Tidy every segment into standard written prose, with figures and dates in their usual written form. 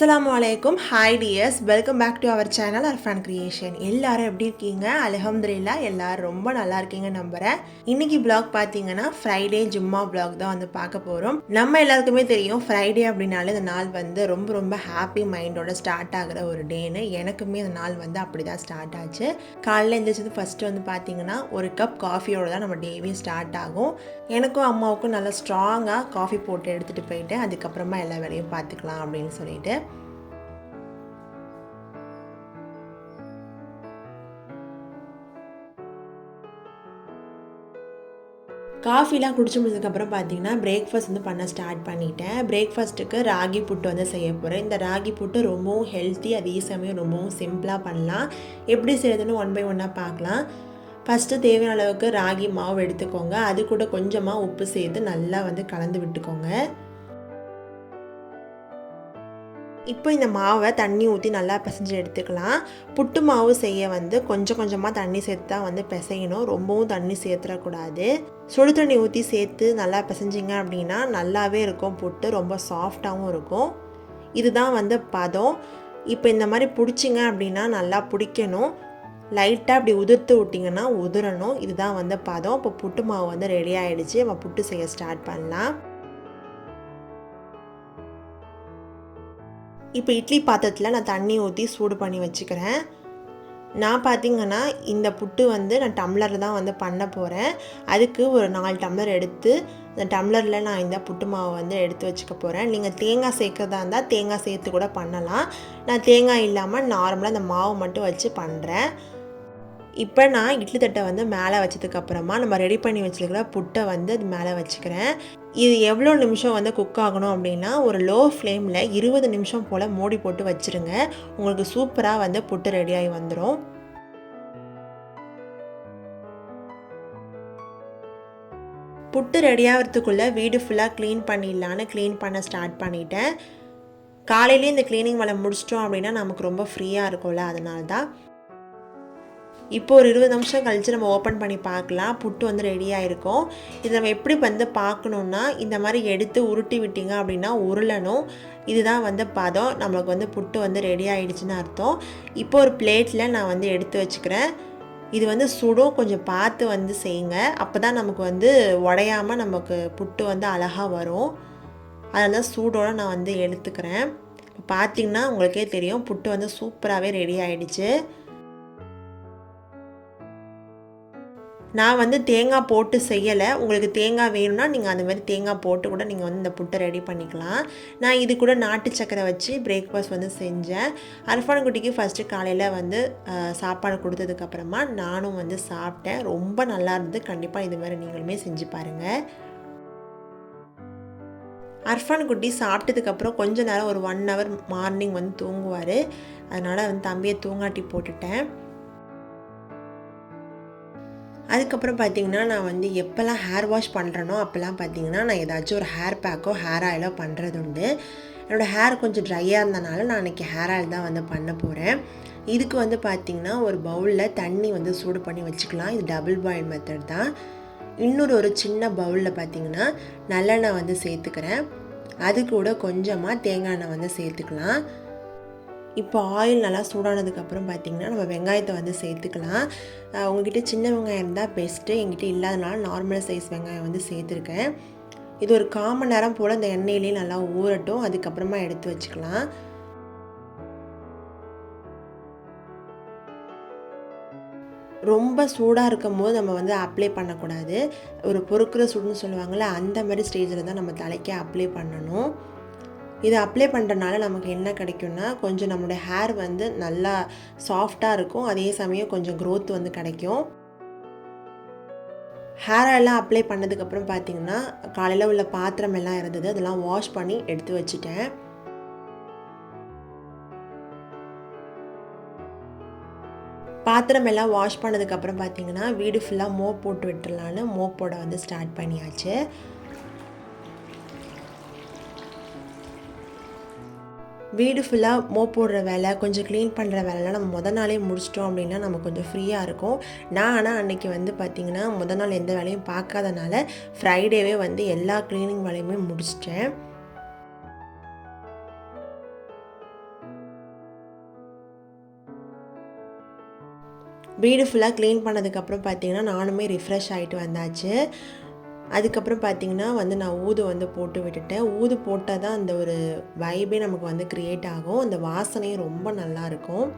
Assalamu alaikum. Hi dears. Welcome back to our channel Arfan creation. எல்லாரும் எப்படி இருக்கீங்க? அல்ஹம்துலில்லாஹ் எல்லாரும் ரொம்ப நல்லா இருக்கீங்க நம்புறேன். இன்னைக்கு vlog பாத்தீங்கன்னா Friday ஜும்மா vlog தான் வந்து பார்க்க போறோம். நம்ம எல்லாருக்குமே தெரியும் Friday அப்படினாலே இந்த நாள் வந்து ரொம்ப ஹாப்பி மைண்டோட ஸ்டார்ட் ஆகுற ஒரு டேன்னு. எனக்குமே இந்த நாள் வந்து அப்படிதான் ஸ்டார்ட் ஆச்சு. காலையில எந்திரிச்சது ஃபர்ஸ்ட் வந்து பாத்தீங்கன்னா ஒரு கப் காஃபியோட தான் நம்ம டேவே ஸ்டார்ட் ஆகும். எனக்கும் அம்மாவுக்கும் நல்ல ஸ்ட்ராங்கா காஃபி போட்டு எடுத்துட்டு போயிட்டு அதுக்கப்புறமா எல்லா வேலையும் பார்த்துக்கலாம் அப்படின்னு சொல்லிட்டு காஃபிலாம் குடிச்சு முடிச்சதுக்கப்புறம் பார்த்தீங்கன்னா பிரேக்ஃபாஸ்ட் வந்து பண்ண ஸ்டார்ட் பண்ணிட்டேன். பிரேக்ஃபாஸ்ட்டுக்கு ராகி புட்டு வந்து செய்ய போகிறேன். இந்த ராகி புட்டு ரொம்பவும் ஹெல்த்தி, அதே சமயம் ரொம்பவும் சிம்பிளாக பண்ணலாம். எப்படி செய்யறதுன்னு ஒன் பை ஒன்னாக பார்க்கலாம். ஃபஸ்ட்டு தேவையான அளவுக்கு ராகி மாவு எடுத்துக்கோங்க. அது கூட கொஞ்சமாக உப்பு சேர்த்து நல்லா வந்து கலந்து விட்டுக்கோங்க. இப்போ இந்த மாவை தண்ணி ஊற்றி நல்லா பிசைஞ்சு எடுத்துக்கலாம். புட்டு மாவு செய்ய வந்து கொஞ்சமாக தண்ணி சேர்த்து தான் வந்து பிசையணும். ரொம்பவும் தண்ணி சேர்த்துடக்கூடாது. சுடு தண்ணி ஊற்றி சேர்த்து நல்லா பிசைஞ்சிங்க அப்படின்னா நல்லாவே இருக்கும். புட்டு ரொம்ப சாஃப்டாகவும் இருக்கும். இதுதான் வந்து பதம். இப்போ இந்த மாதிரி பிடிச்சிங்க அப்படின்னா நல்லா பிடிக்கணும். லைட்டாக அப்படி உதிர்த்து விட்டிங்கன்னா உதிரணும். இதுதான் வந்து பதம். இப்போ புட்டு மாவு வந்து ரெடி ஆகிடுச்சு. நம்ம புட்டு செய்ய ஸ்டார்ட் பண்ணலாம். இப்போ இட்லி பாத்திரத்தில் நான் தண்ணி ஊற்றி சூடு பண்ணி வச்சுக்கிறேன். நான் பார்த்திங்கன்னா இந்த புட்டு வந்து நான் டம்ளரில் தான் வந்து பண்ண போகிறேன். அதுக்கு ஒரு 4 டம்ளர் எடுத்து அந்த டம்ளரில் நான் இந்த புட்டு மாவை வந்து எடுத்து வச்சுக்க போகிறேன். நீங்கள் தேங்காய் சேர்க்குறதா இருந்தால் தேங்காய் சேர்த்து கூட பண்ணலாம். நான் தேங்காய் இல்லாமல் நார்மலாக அந்த மாவு மட்டும் வச்சு பண்ணுறேன். இப்போ நான் இட்லி தட்டை வந்து மேலே வச்சதுக்கப்புறமா நம்ம ரெடி பண்ணி வச்சுருக்கிற புட்டை வந்து அது மேலே வச்சுக்கிறேன். இது எவ்வளோ நிமிஷம் வந்து குக் ஆகணும் அப்படின்னா ஒரு லோ ஃப்ளேமில் 20 நிமிஷம் போல் மூடி போட்டு வச்சுருங்க. உங்களுக்கு சூப்பராக வந்து புட்டு ரெடியாகி வந்துடும். புட்டு ரெடியாகிறதுக்குள்ளே வீடு ஃபுல்லாக க்ளீன் பண்ணிடலான்னு க்ளீன் பண்ண ஸ்டார்ட் பண்ணிட்டேன். காலையிலேயே இந்த க்ளீனிங் வேலை முடிச்சிட்டோம் அப்படின்னா நமக்கு ரொம்ப ஃப்ரீயாக இருக்கும்ல, அதனால தான். இப்போ ஒரு 20 நிமிஷம் கழித்து நம்ம ஓப்பன் பண்ணி பார்க்கலாம். புட்டு வந்து ரெடியாக இருக்கும். இதை நம்ம எப்படி வந்து பார்க்கணுன்னா இந்த மாதிரி எடுத்து உருட்டி விட்டிங்க அப்படின்னா உருளணும். இதுதான் வந்து பதம். நம்மளுக்கு வந்து புட்டு வந்து ரெடி ஆகிடுச்சின்னு அர்த்தம். இப்போ ஒரு பிளேட்டில் நான் வந்து எடுத்து வச்சுக்கிறேன். இது வந்து சுடும், கொஞ்சம் பார்த்து வந்து செய்யுங்க. அப்போ தான் நமக்கு வந்து உடையாமல் நமக்கு புட்டு வந்து அழகாக வரும். அதனால தான் சூடோடு நான் வந்து எடுத்துக்கிறேன். இப்போ பார்த்திங்கன்னா உங்களுக்கே தெரியும் புட்டு வந்து சூப்பராகவே ரெடி ஆகிடுச்சு. நான் வந்து தேங்காய் போட்டு செய்யலை. உங்களுக்கு தேங்காய் வேணும்னா நீங்கள் அந்த மாதிரி தேங்காய் போட்டு கூட நீங்கள் வந்து இந்த புட்டை ரெடி பண்ணிக்கலாம். நான் இது கூட நாட்டு சக்கரை வச்சு பிரேக்ஃபாஸ்ட் வந்து செஞ்சேன். அர்ஃபான் குட்டிக்கு ஃபஸ்ட்டு காலையில் வந்து சாப்பாடு கொடுத்ததுக்கப்புறமா நானும் வந்து சாப்பிட்டேன். ரொம்ப நல்லா இருந்தது. கண்டிப்பாக இது மாதிரி நீங்களுமே செஞ்சு பாருங்கள். அர்ஃபான் குட்டி சாப்பிட்டதுக்கப்புறம் கொஞ்சம் நேரம் ஒரு 1 hour மார்னிங் வந்து தூங்குவார். அதனால் வந்து தம்பியை தூங்காட்டி போட்டுட்டேன். அதுக்கப்புறம் பார்த்திங்கன்னா நான் வந்து எப்போல்லாம் ஹேர் வாஷ் பண்ணுறேனோ அப்போல்லாம் பார்த்திங்கன்னா நான் ஏதாச்சும் ஒரு ஹேர் பேக்கோ ஹேர் ஆயிலோ பண்ணுறது உண்டு. என்னோடய ஹேர் கொஞ்சம் ட்ரையாக இருந்தனால நான் இன்றைக்கி ஹேர் ஆயில் தான் வந்து பண்ண போகிறேன். இதுக்கு வந்து பார்த்திங்கன்னா ஒரு பவுலில் தண்ணி வந்து சூடு பண்ணி வச்சுக்கலாம். இது டபுள் பாயில் மெத்தட் தான். ஒரு சின்ன பவுலில் பார்த்திங்கன்னா நல்லெண்ணெய் வந்து சேர்த்துக்கிறேன். அது கூட கொஞ்சமாக தேங்காய் எண்ணெய் வந்து சேர்த்துக்கலாம். இப்போ ஆயில் நல்லா சூடானதுக்கப்புறம் பார்த்திங்கன்னா நம்ம வெங்காயத்தை வந்து சேர்த்துக்கலாம். உங்கள்கிட்ட சின்ன வெங்காயம் இருந்தால் பெஸ்ட்டு. எங்கிட்ட இல்லாதனால நார்மல் சைஸ் வெங்காயம் வந்து சேர்த்துருக்கேன். இது ஒரு 1/4 மணி நேரம் போல் இந்த எண்ணெயிலே நல்லா ஊறட்டும். அதுக்கப்புறமா எடுத்து வச்சுக்கலாம். ரொம்ப சூடாக இருக்கும் போது நம்ம வந்து அப்ளை பண்ணக்கூடாது. ஒரு பொறுக்கிற சூடுன்னு சொல்லுவாங்கள்ல, அந்த மாதிரி ஸ்டேஜில் தான் நம்ம தலைக்கு அப்ளை பண்ணணும். இதை அப்ளை பண்ணுறதுனால நமக்கு என்ன கிடைக்கும்னா கொஞ்சம் நம்மளுடைய ஹேர் வந்து நல்லா சாஃப்டாக இருக்கும். அதே சமயம் கொஞ்சம் க்ரோத் வந்து கிடைக்கும். ஹேர் ஆயிலாம் அப்ளை பண்ணதுக்கப்புறம் பார்த்திங்கன்னா காலையில் உள்ள பாத்திரம் எல்லாம் இருந்தது. அதெல்லாம் வாஷ் பண்ணி எடுத்து வச்சுட்டேன். பாத்திரம் எல்லாம் வாஷ் பண்ணதுக்கப்புறம் பார்த்திங்கன்னா வீடு ஃபுல்லாக மோப் போட்டு விட்டுடலான்னு மோப்போட வந்து ஸ்டார்ட் பண்ணியாச்சு. வீடு ஃபுல்லாக மோப் போடுற வேலை, கொஞ்சம் க்ளீன் பண்ணுற வேலைலாம் நம்ம நாளே முடிச்சிட்டோம் அப்படின்னா நமக்கு கொஞ்சம் ஃப்ரீயாக இருக்கும். நான் ஆனால் அன்றைக்கி வந்து பார்த்திங்கன்னா நாள் எந்த வேலையும் பார்க்காதனால ஃப்ரைடேவே வந்து எல்லா க்ளீனிங் வேலையுமே முடிச்சிட்டேன். வீடு ஃபுல்லாக க்ளீன் பண்ணதுக்கப்புறம் பார்த்திங்கன்னா நானுமே ரிஃப்ரெஷ் ஆகிட்டு வந்தாச்சு. அதுக்கப்புறம் பார்த்திங்கன்னா நான் ஊது போட்டு விட்டுட்டேன். ஊது போட்டால் தான் அந்த ஒரு வைபே நமக்கு க்ரியேட் ஆகும். அந்த வாசனையும் ரொம்ப நல்லாயிருக்கும்.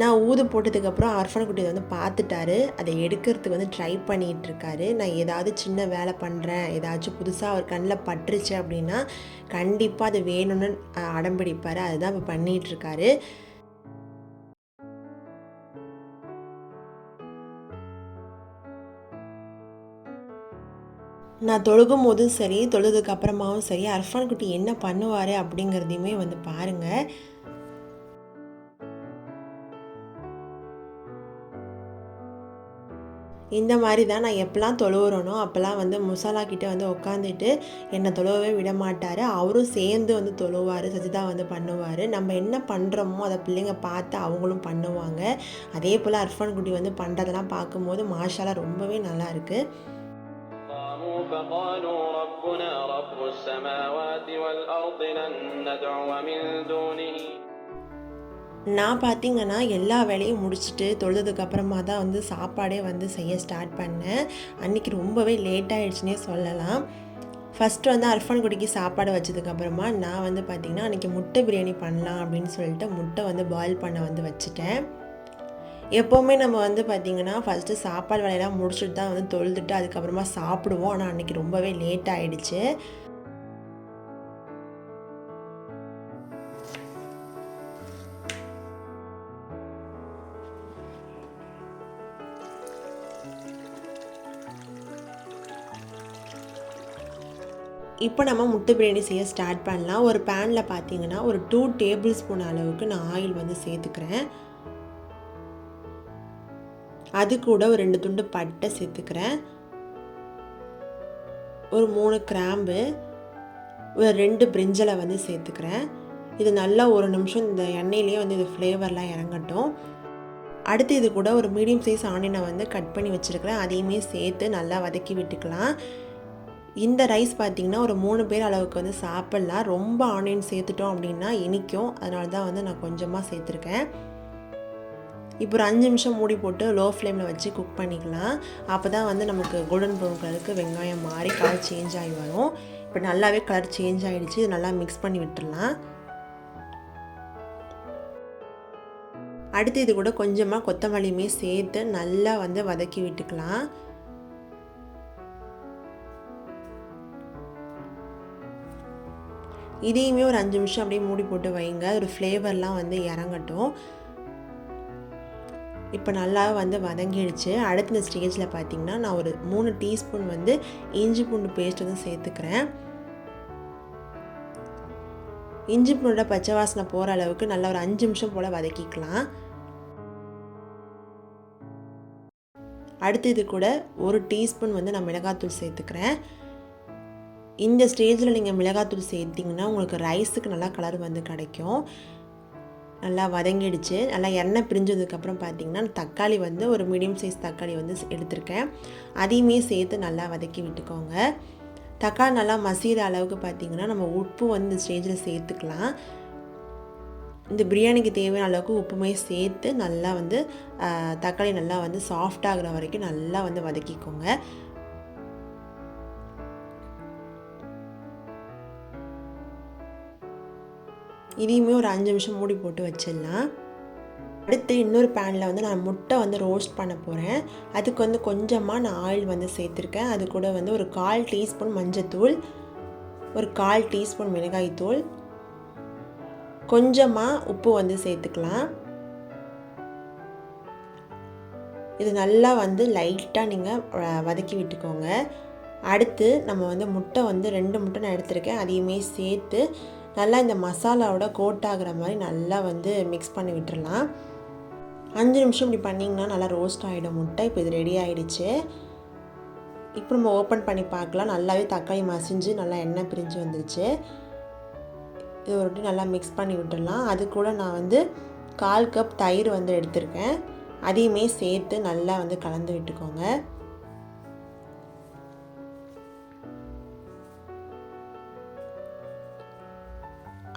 நான் ஊது போட்டதுக்கப்புறம் அர்ஃபன் குட்டி பார்த்துட்டாரு. அதை எடுக்கிறதுக்கு ட்ரை பண்ணிகிட்ருக்காரு. நான் ஏதாவது சின்ன வேலை பண்ணுறேன், ஏதாச்சும் புதுசாக அவர் கண்ணில் பட்டுருச்சு அப்படின்னா கண்டிப்பாக அது வேணும்னு அடம்பிடிப்பார். அதுதான் இப்போ பண்ணிகிட்ருக்காரு. நான் தொழுகும் போதும் சரி, தொழுதுக்கு அப்புறமாவும் சரி, அர்ஃபான் குட்டி என்ன பண்ணுவார் அப்படிங்கிறதையுமே பாருங்கள். இந்த மாதிரி தான் நான் எப்போல்லாம் தொழுவுறனோ அப்போல்லாம் முசாலா கிட்டே உட்காந்துட்டு என்னை தொழுவவே விட மாட்டார். அவரும் சேர்ந்து தொழுவார், சஜிதா பண்ணுவார். நம்ம என்ன பண்ணுறோமோ அதை பிள்ளைங்க பார்த்து அவங்களும் பண்ணுவாங்க. அதே போல் அர்ஃபான் குட்டி பண்ணுறதெல்லாம் பார்க்கும்போது மாஷாலா ரொம்பவே நல்லாயிருக்கு. فقالوا ربنا رب السماوات والأرض لن ندعو من دونه. நான் பார்த்தீங்கன்னா எல்லா வேலையும் முடிச்சுட்டு தொழுதுக்கு அப்புறமா தான் சாப்பாடே செய்ய ஸ்டார்ட் பண்ணேன். அன்றைக்கி ரொம்பவே லேட் ஆகிடுச்சுனே சொல்லலாம். ஃபஸ்ட்டு அர்ஃபான் குட்டிக்கு சாப்பாடு வச்சதுக்கப்புறமா நான் பார்த்திங்கன்னா அன்றைக்கி முட்டை பிரியாணி பண்ணலாம் அப்படின்னு சொல்லிட்டு முட்டை பாயில் பண்ண வச்சுட்டேன். எப்போவுமே நம்ம பார்த்திங்கன்னா ஃபஸ்ட்டு சாப்பாடு வேலையெல்லாம் முடிச்சுட்டு தான் தொழுதுட்டு அதுக்கப்புறமா சாப்பிடுவோம். ஆனால் அன்றைக்கி ரொம்பவே லேட் ஆகிடுச்சு. இப்போ நம்ம முட்டை பிரியாணி செய்ய ஸ்டார்ட் பண்ணலாம். ஒரு பேனில் பார்த்திங்கன்னா ஒரு 2 டேபிள் ஸ்பூன் அளவுக்கு நான் ஆயில் சேர்த்துக்கிறேன். அது கூட ஒரு 2 துண்டு பட்டை சேர்த்துக்கிறேன். ஒரு 3 கிராம்பு, ஒரு 2 பிரிஞ்சலை சேர்த்துக்கிறேன். இது நல்லா ஒரு நிமிஷம் இந்த எண்ணெயிலேயே இது ஃப்ளேவர்லாம் இறங்கட்டும். அடுத்து இது கூட ஒரு மீடியம் சைஸ் ஆனியனை கட் பண்ணி வச்சுருக்கிறேன். அதையுமே சேர்த்து நல்லா வதக்கி விட்டுக்கலாம். இந்த ரைஸ் பார்த்திங்கன்னா ஒரு 3 பேர் அளவுக்கு சாப்பிட்லாம். ரொம்ப ஆனியன் சேர்த்துட்டோம் அப்படின்னா இனிக்கும். அதனால தான் நான் கொஞ்சமாக சேர்த்துருக்கேன். இப்போ ஒரு 5 நிமிஷம் மூடி போட்டு லோ ஃப்ளேமில் வச்சு குக் பண்ணிக்கலாம். அப்போ தான் நமக்கு கோல்டன் ப்ரௌன் கலருக்கு வெங்காயம் மாறி கலர் சேஞ்ச் ஆகி வரும். இப்போ நல்லாவே கலர் சேஞ்ச் ஆகிடுச்சு. இது நல்லா மிக்ஸ் பண்ணி விட்டுடலாம். அடுத்து இது கூட கொஞ்சமாக கொத்தமல்லியுமே சேர்த்து நல்லா வதக்கி விட்டுக்கலாம். இதையுமே ஒரு 5 நிமிஷம் அப்படியே மூடி போட்டு வைங்க. ஒரு ஃப்ளேவர்லாம் இறங்கட்டும். இப்போ நல்லா வதங்கிடுச்சு. அடுத்த இந்த ஸ்டேஜில் பார்த்திங்கன்னா நான் ஒரு 3 டீஸ்பூன் இஞ்சி பூண்டு பேஸ்ட் சேர்த்துக்கிறேன். இஞ்சி பூண்டோட பச்சை வாசனை போகிற அளவுக்கு நல்லா ஒரு 5 நிமிஷம் போல் வதக்கிக்கலாம். அடுத்து இது கூட ஒரு டீஸ்பூன் நான் மிளகாத்தூள் சேர்த்துக்கிறேன். இந்த ஸ்டேஜில் நீங்கள் மிளகாத்தூள் சேர்த்திங்கன்னா உங்களுக்கு ரைஸுக்கு நல்லா கலர் கிடைக்கும். நல்லா வதங்கிடுச்சு. நல்லா எண்ணெய் பிரிஞ்சதுக்கப்புறம் பார்த்திங்கன்னா தக்காளி ஒரு மீடியம் சைஸ் தக்காளி எடுத்திருக்கேன். அதையுமே சேர்த்து நல்லா வதக்கி விட்டுக்கோங்க. தக்காளி நல்லா மசிகிற அளவுக்கு பார்த்திங்கன்னா நம்ம உப்பு இந்த ஸ்டேஜில் சேர்த்துக்கலாம். இந்த பிரியாணிக்கு தேவையான அளவுக்கு உப்புமே சேர்த்து நல்லா தக்காளி நல்லா சாஃப்டாகிற வரைக்கும் நல்லா வதக்கிக்கோங்க. இதையுமே ஒரு 5 நிமிஷம் மூடி போட்டு வச்சிடலாம். அடுத்து இன்னொரு பேனில் நான் முட்டை ரோஸ்ட் பண்ண போகிறேன். அதுக்கு கொஞ்சமாக நான் ஆயில் சேர்த்துருக்கேன். அது கூட ஒரு 1/4 டீஸ்பூன் மஞ்சத்தூள், ஒரு 1/4 டீஸ்பூன் மிளகாய்த்தூள், கொஞ்சமாக உப்பு சேர்த்துக்கலாம். இது நல்லா லைட்டாக நீங்கள் வதக்கி விட்டுக்கோங்க. அடுத்து நம்ம முட்டை 2 முட்டை நான் எடுத்திருக்கேன். அதையுமே சேர்த்து நல்லா இந்த மசாலாவோட கோட் ஆகிற மாதிரி நல்லா மிக்ஸ் பண்ணி விட்டுடலாம். 5 நிமிஷம் இப்படி பண்ணிங்கன்னா நல்லா ரோஸ்ட் ஆகிடும் முட்டை. இப்போ இது ரெடி ஆகிடுச்சு. இப்போ நம்ம ஓப்பன் பண்ணி பார்க்கலாம். நல்லாவே தக்காளி மசிஞ்சு நல்லா எண்ணெய் பிரிஞ்சு வந்துருச்சு. இது ஒரு நல்லா மிக்ஸ் பண்ணி விட்டுடலாம். அது கூட நான் 1/4 கப் தயிர் எடுத்திருக்கேன். அதையுமே சேர்த்து நல்லா கலந்து விட்டுக்கோங்க.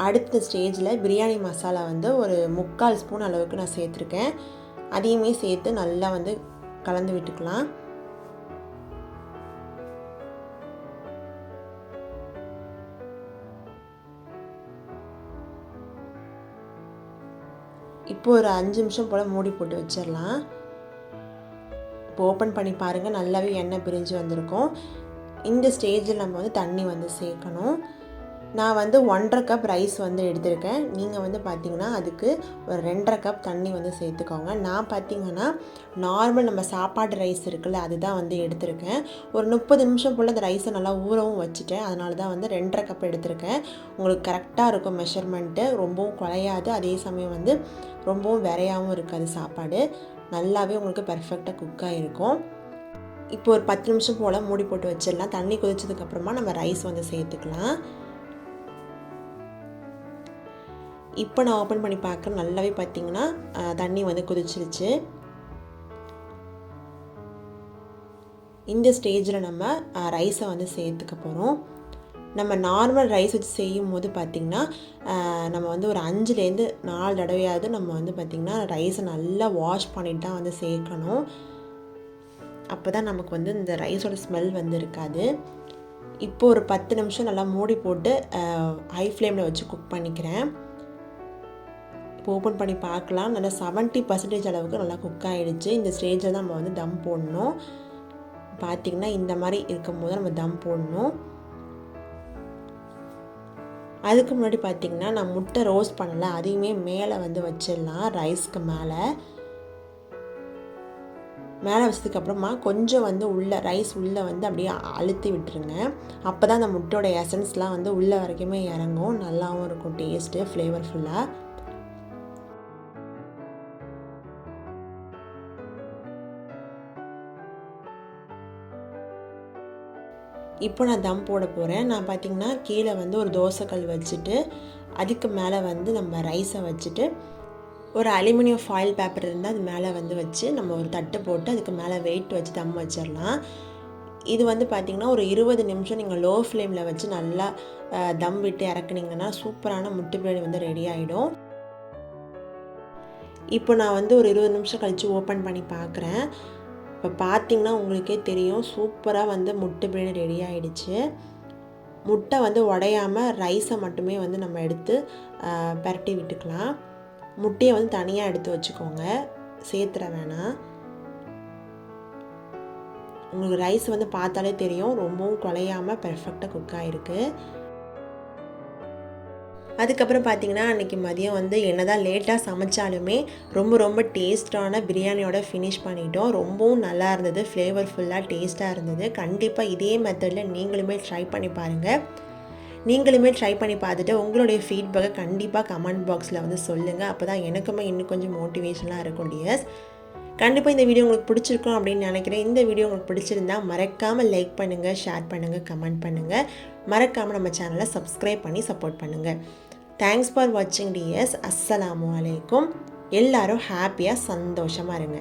அடுத்த ஸ்டேஜில் பிரியாணி மசாலா ஒரு 3/4 ஸ்பூன் அளவுக்கு நான் சேர்த்துருக்கேன். அதையுமே சேர்த்து நல்லா வந்து கலந்து விட்டுக்கலாம். இப்போ ஒரு 5 நிமிஷம் போல் மூடி போட்டு வச்சிடலாம். இப்போ ஓப்பன் பண்ணி பாருங்கள், நல்லாவே எண்ணெய் பிரிஞ்சு வந்திருக்கும். இந்த ஸ்டேஜில் நம்ம வந்து தண்ணி வந்து சேர்க்கணும். நான் வந்து 1.5 கப் ரைஸ் வந்து எடுத்திருக்கேன். நீங்கள் வந்து பார்த்திங்கன்னா அதுக்கு ஒரு 2.5 கப் தண்ணி வந்து சேர்த்துக்கோங்க. நான் பார்த்திங்கன்னா நார்மல் நம்ம சாப்பாடு ரைஸ் இருக்குல்ல, அதுதான் வந்து எடுத்திருக்கேன். ஒரு 30 நிமிஷம் போல் அந்த ரைஸை நல்லா ஊறவும் வச்சுட்டேன். அதனால தான் வந்து 2.5 கப் எடுத்திருக்கேன். உங்களுக்கு கரெக்டாக இருக்கும் மெஷர்மெண்ட்டு. ரொம்பவும் குறையாது, அதே சமயம் வந்து ரொம்பவும் விரையாகவும் இருக்காது. சாப்பாடு நல்லாவே உங்களுக்கு பெர்ஃபெக்டாக குக்காக இருக்கும். இப்போ ஒரு 10 நிமிஷம் போல் மூடி போட்டு வச்சிடலாம். தண்ணி கொதிச்சதுக்கப்புறமா நம்ம ரைஸ் வந்து சேர்த்துக்கலாம். இப்போ நான் ஓப்பன் பண்ணி பார்க்குறேன், நல்லாவே பார்த்திங்கன்னா தண்ணி வந்து கொதிச்சிருச்சு. இந்த ஸ்டேஜில் நம்ம ரைஸை வந்து சேர்த்துக்க போகிறோம். நம்ம நார்மல் ரைஸ் வச்சு செய்யும் போது பார்த்திங்கன்னா நம்ம வந்து ஒரு 5லேருந்து 4 தடவையாவது நம்ம வந்து பார்த்திங்கன்னா ரைஸை நல்லா வாஷ் பண்ணிட்டு தான் வந்து சேர்க்கணும். அப்போ தான் நமக்கு வந்து இந்த ரைஸோட ஸ்மெல் வந்து இருக்காது. இப்போ ஒரு 10 நிமிஷம் நல்லா மூடி போட்டு ஹை ஃப்ளேமில் வச்சு குக் பண்ணிக்கிறேன். இப்போ ஓப்பன் பண்ணி பார்க்கலாம். நல்லா 70% அளவுக்கு நல்லா குக் ஆகிடுச்சு. இந்த ஸ்டேஜில் தான் நம்ம வந்து தம் போடணும். பார்த்திங்கன்னா இந்த மாதிரி இருக்கும் போது நம்ம தம் போடணும். அதுக்கு முன்னாடி பார்த்திங்கன்னா நான் முட்டை ரோஸ்ட் பண்ணலை, அதையுமே மேலே வந்து வச்சிடலாம். ரைஸ்க்கு மேலே வச்சதுக்கப்புறமா கொஞ்சம் வந்து ரைஸ் உள்ளே வந்து அப்படியே அழுத்தி விட்டுருங்க. அப்போ தான் அந்த முட்டையோட எசன்ஸ்லாம் வந்து உள்ளே வரைக்குமே இறங்கும். நல்லாவும் இருக்கும், டேஸ்ட்டு ஃப்ளேவர்ஃபுல்லாக. இப்போ நான் தம் போட போகிறேன். நான் பார்த்திங்கன்னா கீழே வந்து ஒரு தோசைக்கல் வச்சுட்டு அதுக்கு மேலே வந்து நம்ம ரைஸை வச்சுட்டு ஒரு அலுமினியம் ஃபாயில் பேப்பர் இருந்தால் அது மேலே வந்து வச்சு நம்ம ஒரு தட்டு போட்டு அதுக்கு மேலே வெயிட் வச்சு தம் வச்சிடலாம். இது வந்து பார்த்திங்கன்னா ஒரு 20 நிமிஷம் நீங்கள் லோ ஃப்ளேமில் வச்சு நல்லா தம் விட்டு இறக்குனீங்கன்னா சூப்பரான முட்டை பிரியாணி வந்து ரெடி ஆகிடும். இப்போ நான் வந்து ஒரு 20 நிமிஷம் கழித்து ஓப்பன் பண்ணி பார்க்குறேன். இப்போ பார்த்திங்கன்னா உங்களுக்கே தெரியும், சூப்பராக வந்து முட்டை பிரியாணி ரெடி ஆகிடுச்சு. முட்டை வந்து உடையாமல் ரைஸை மட்டுமே வந்து நம்ம எடுத்து பரட்டி விட்டுக்கலாம். முட்டையை வந்து தனியாக எடுத்து வச்சுக்கோங்க, சேர்த்துற வேணாம். உங்களுக்கு ரைஸ் வந்து பார்த்தாலே தெரியும், ரொம்பவும் குலையாமல் பெர்ஃபெக்டாக குக் ஆகிருக்கு. அதுக்கப்புறம் பார்த்திங்கன்னா அன்றைக்கி மதியம் வந்து என்னதான் லேட்டாக சமைச்சாலுமே ரொம்ப டேஸ்ட்டான பிரியாணியோட ஃபினிஷ் பண்ணிட்டோம். ரொம்பவும் நல்லா இருந்தது, ஃப்ளேவர்ஃபுல்லாக டேஸ்ட்டாக இருந்தது. கண்டிப்பாக இதே மெத்தடில் நீங்களுமே ட்ரை பண்ணி பாருங்கள். நீங்களுமே ட்ரை பண்ணி பார்த்துட்டு உங்களுடைய ஃபீட்பேக்கை கண்டிப்பாக கமெண்ட் பாக்ஸில் வந்து சொல்லுங்கள். அப்போ தான் எனக்குமே இன்னும் கொஞ்சம் மோட்டிவேஷனாக இருக்கும் டியர்ஸ். கண்டிப்பாக இந்த வீடியோ உங்களுக்கு பிடிச்சிருக்கும் அப்படின்னு நினைக்கிறேன். இந்த வீடியோ உங்களுக்கு பிடிச்சிருந்தா மறக்காமல் லைக் பண்ணுங்கள், ஷேர் பண்ணுங்கள், கமெண்ட் பண்ணுங்கள். மறக்காமல் நம்ம சேனலை சப்ஸ்கிரைப் பண்ணி சப்போர்ட் பண்ணுங்கள். தேங்க்ஸ் ஃபார் வாட்சிங் டியர்ஸ். அஸ்ஸலாமு அலைக்கும். எல்லாரும் ஹாப்பியாக சந்தோஷமாக இருங்க.